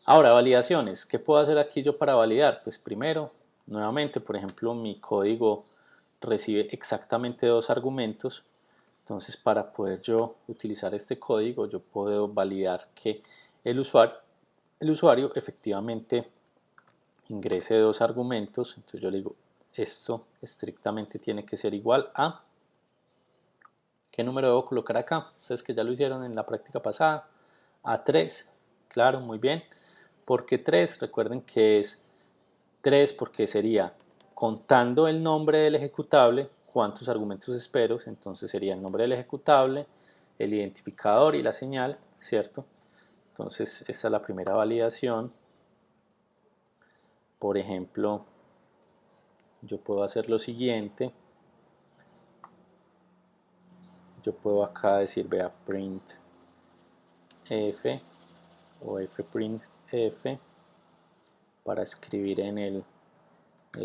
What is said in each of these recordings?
Ahora, validaciones. ¿Qué puedo hacer aquí yo para validar? Pues primero, nuevamente, por ejemplo, mi código recibe exactamente dos argumentos. Entonces, para poder yo utilizar este código, yo puedo validar que el usuario efectivamente ingrese dos argumentos. Entonces yo le digo, esto estrictamente tiene que ser igual a, ¿qué número debo colocar acá? Ustedes que ya lo hicieron en la práctica pasada, a 3. Claro, muy bien. ¿Por qué 3? Recuerden que es 3 porque sería contando el nombre del ejecutable, cuántos argumentos espero, entonces sería el nombre del ejecutable, el identificador y la señal, ¿cierto? Entonces esta es la primera validación. Por ejemplo, yo puedo hacer lo siguiente. Yo puedo acá decir, vea, print f o fprint f para escribir en el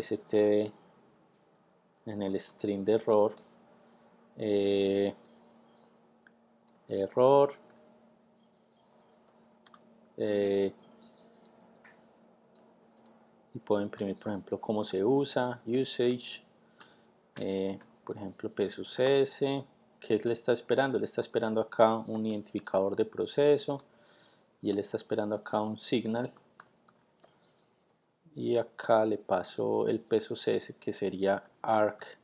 std, en el string de error, error, y puedo imprimir, por ejemplo, cómo se usa, usage, por ejemplo, peso cs. ¿Qué le está esperando? Le está esperando acá un identificador de proceso y él está esperando acá un signal, y acá le paso el peso cs, que sería arc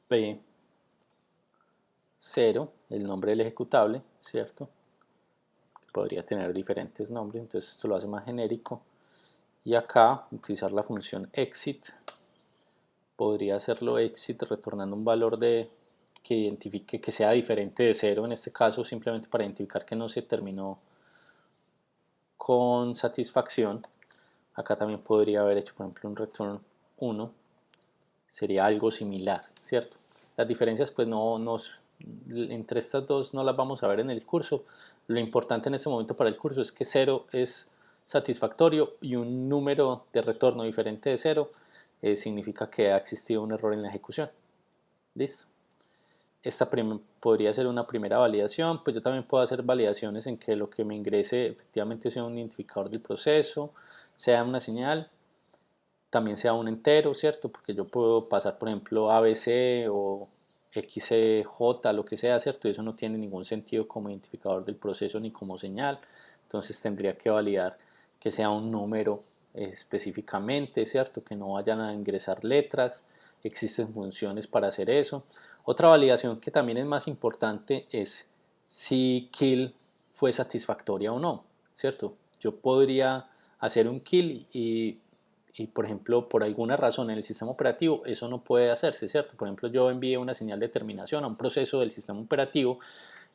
p0, el nombre del ejecutable, ¿cierto? Podría tener diferentes nombres, entonces esto lo hace más genérico. Y acá utilizar la función exit, podría hacerlo exit retornando un valor que identifique, que sea diferente de 0 en este caso, simplemente para identificar que no se terminó con satisfacción. Acá también podría haber hecho, por ejemplo, un return 1, sería algo similar, ¿cierto? Las diferencias pues entre estas dos no las vamos a ver en el curso. Lo importante en este momento para el curso es que 0 es satisfactorio y un número de retorno diferente de 0 significa que ha existido un error en la ejecución. Listo. Esta podría ser una primera validación. Pues yo también puedo hacer validaciones en que lo que me ingrese efectivamente sea un identificador del proceso, sea una señal, también sea un entero, ¿cierto? Porque yo puedo pasar, por ejemplo, ABC o XJ, lo que sea, ¿cierto? Y eso no tiene ningún sentido como identificador del proceso ni como señal. Entonces tendría que validar que sea un número específicamente, ¿cierto? Que no vayan a ingresar letras. Existen funciones para hacer eso. Otra validación que también es más importante es si kill fue satisfactoria o no, ¿cierto? Yo podría hacer un kill y por ejemplo, por alguna razón en el sistema operativo eso no puede hacerse, ¿cierto? Por ejemplo, yo envié una señal de terminación a un proceso del sistema operativo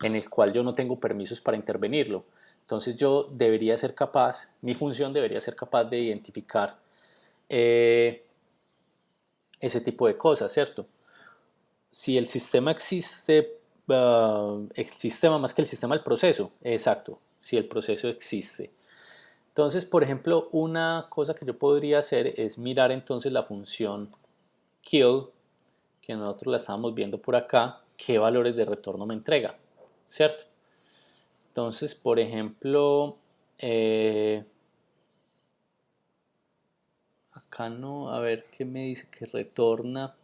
en el cual yo no tengo permisos para intervenirlo. Entonces yo debería ser capaz, mi función debería ser capaz de identificar ese tipo de cosas, ¿cierto? Si el sistema existe, el sistema más que el sistema, el proceso, exacto, si el proceso existe. Entonces, por ejemplo, una cosa que yo podría hacer es mirar entonces la función kill, que nosotros la estábamos viendo por acá, qué valores de retorno me entrega, ¿cierto? Entonces, por ejemplo, acá no, a ver qué me dice que retorna.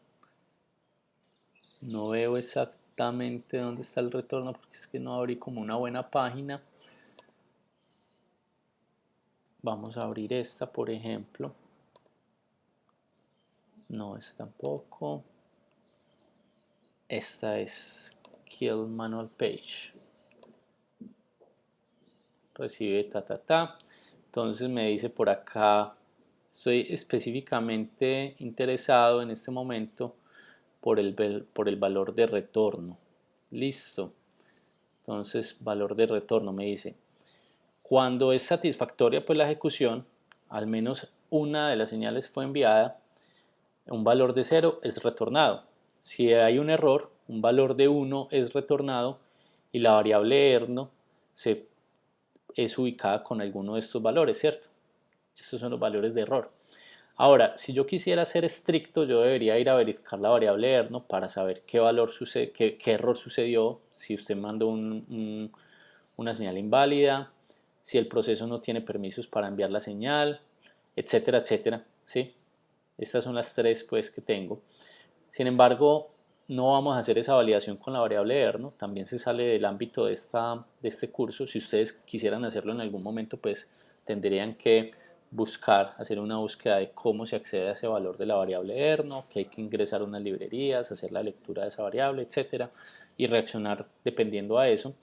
No veo exactamente dónde está el retorno porque es que no abrí como una buena página. Vamos a abrir esta, por ejemplo. No, esta tampoco. Esta es Kill Manual Page. Recibe ta. Entonces me dice por acá, estoy específicamente interesado en este momento por el valor de retorno. Listo. Entonces, valor de retorno me dice, cuando es satisfactoria pues la ejecución, al menos una de las señales fue enviada, un valor de 0 es retornado. Si hay un error, un valor de 1 es retornado y la variable erno es ubicada con alguno de estos valores, ¿cierto? Estos son los valores de error. Ahora, si yo quisiera ser estricto, yo debería ir a verificar la variable erno para saber qué valor sucede, qué error sucedió, si usted mandó una señal inválida, si el proceso no tiene permisos para enviar la señal, etcétera, etcétera, ¿sí? Estas son las tres pues que tengo. Sin embargo, no vamos a hacer esa validación con la variable ER, ¿no? También se sale del ámbito de este curso. Si ustedes quisieran hacerlo en algún momento, pues tendrían que buscar, hacer una búsqueda de cómo se accede a ese valor de la variable ER, ¿no? Que hay que ingresar unas librerías, hacer la lectura de esa variable, etcétera, y reaccionar dependiendo a eso.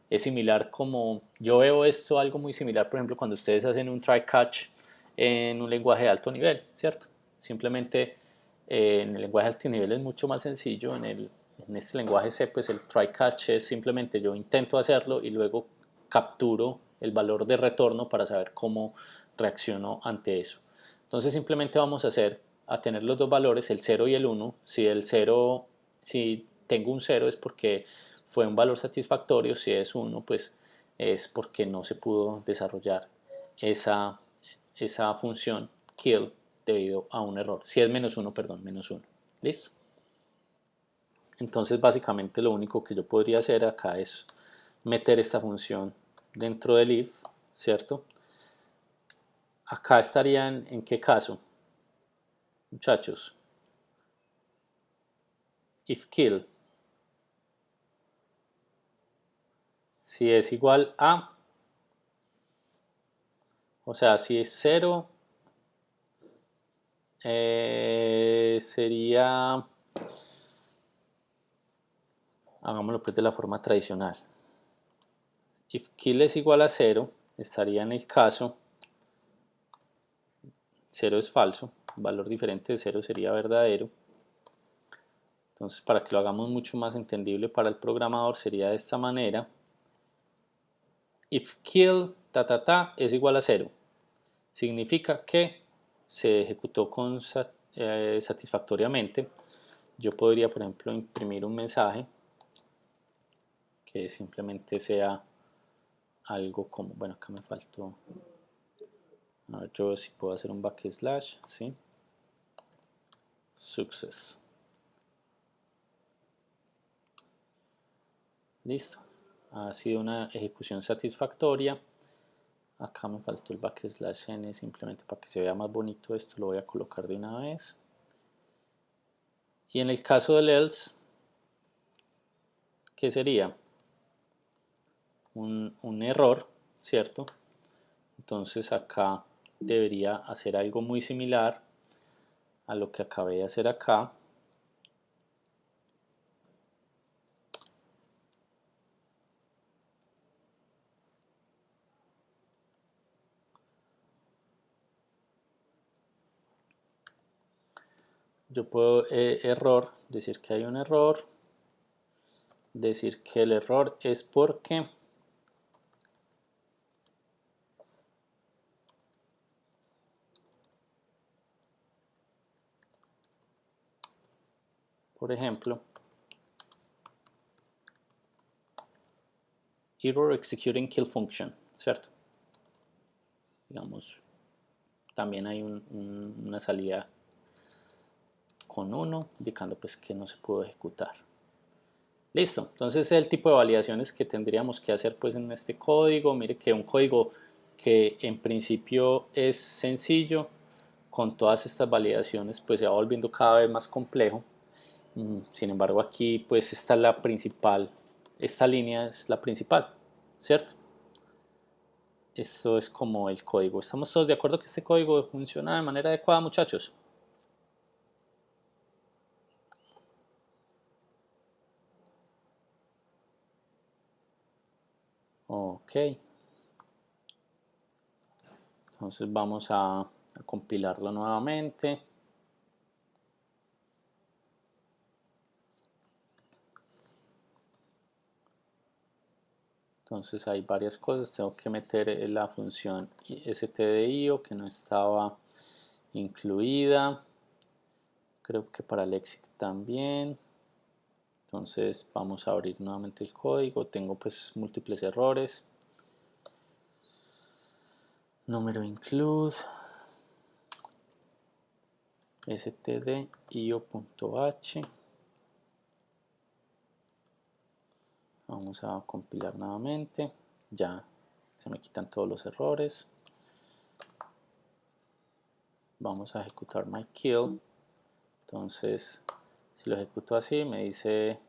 Es similar como, yo veo esto algo muy similar, por ejemplo, cuando ustedes hacen un try-catch en un lenguaje de alto nivel, ¿cierto? Simplemente en el lenguaje de alto nivel es mucho más sencillo. En este lenguaje C, pues el try-catch es simplemente yo intento hacerlo y luego capturo el valor de retorno para saber cómo reacciono ante eso. Entonces simplemente vamos a tener los dos valores, el 0 y el 1. Si tengo un 0 es porque fue un valor satisfactorio, si es 1 pues es porque no se pudo desarrollar esa, esa función kill debido a un error. Si es -1, perdón, -1. ¿Listo? Entonces básicamente lo único que yo podría hacer acá es meter esta función dentro del if, ¿cierto? Acá estarían, ¿en qué caso? Muchachos, if kill, si es igual a, o sea, si es 0, sería, hagámoslo pues de la forma tradicional. If kill es igual a 0, estaría en el caso 0 es falso, un valor diferente de 0 sería verdadero. Entonces, para que lo hagamos mucho más entendible para el programador, sería de esta manera. If kill es igual a 0, significa que se ejecutó satisfactoriamente. Yo podría, por ejemplo, imprimir un mensaje que simplemente sea algo como, bueno, acá me faltó, a ver yo si puedo hacer un backslash, ¿sí? Success. Listo. Ha sido una ejecución satisfactoria. Acá me faltó el backslash n simplemente para que se vea más bonito esto, lo voy a colocar de una vez. Y en el caso del else, ¿qué sería? Un error, ¿cierto? Entonces acá debería hacer algo muy similar a lo que acabé de hacer acá. Yo puedo decir que hay un error, decir que el error es porque por ejemplo, error executing kill function, ¿cierto? Digamos, también hay una salida con 1, indicando pues que no se pudo ejecutar. Listo, entonces el tipo de validaciones que tendríamos que hacer pues en este código. Mire que un código que en principio es sencillo, con todas estas validaciones pues se va volviendo cada vez más complejo. Sin embargo aquí pues esta es la principal, esta línea es la principal, ¿cierto? Esto es como el código. ¿Estamos todos de acuerdo que este código funciona de manera adecuada, muchachos? Ok. Entonces vamos a compilarlo nuevamente. Entonces hay varias cosas. Tengo que meter la función stdio que no estaba incluida. Creo que para el exit también. Entonces vamos a abrir nuevamente el código. Tengo pues múltiples errores. Número include stdio.h. Vamos a compilar nuevamente. Ya se me quitan todos los errores. Vamos a ejecutar myKill. Entonces, si lo ejecuto así, me dice,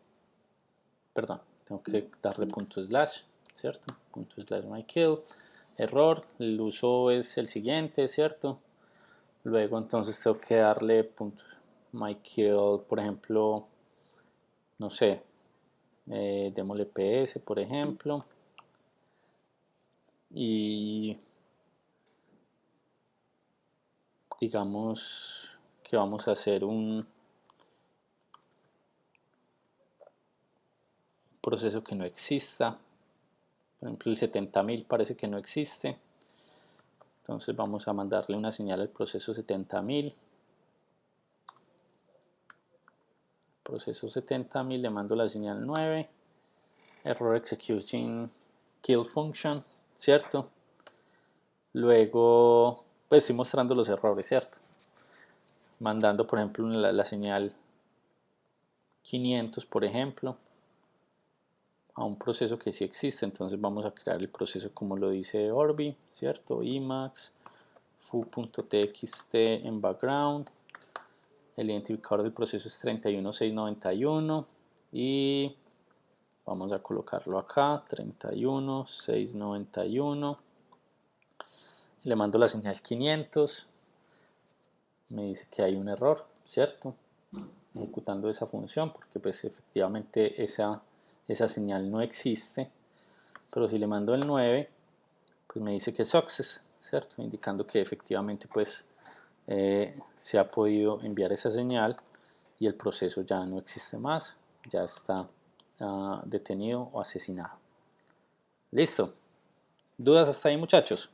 perdón, tengo que darle punto slash, ¿cierto? Punto slash myKill, error, el uso es el siguiente, ¿cierto? Luego entonces tengo que darle punto myKill, por ejemplo, no sé, démosle ps, por ejemplo, y digamos que vamos a hacer un proceso que no exista. Por ejemplo, el 70.000 parece que no existe. Entonces vamos a mandarle una señal al proceso 70.000. Proceso 70.000, le mando la señal 9. Error executing kill function, ¿cierto? Luego, pues estoy mostrando los errores, ¿cierto? Mandando, por ejemplo, la señal 500, por ejemplo, a un proceso que sí existe. Entonces vamos a crear el proceso como lo dice Orbi, ¿cierto? Emacs foo.txt en background. El identificador del proceso es 31691 y vamos a colocarlo acá, 31691. Le mando la señal 500. Me dice que hay un error, ¿cierto? Ejecutando esa función porque pues efectivamente esa señal no existe. Pero si le mando el 9, pues me dice que es success, ¿cierto? Indicando que efectivamente pues se ha podido enviar esa señal y el proceso ya no existe más, ya está detenido o asesinado. Listo. ¿Dudas hasta ahí, muchachos?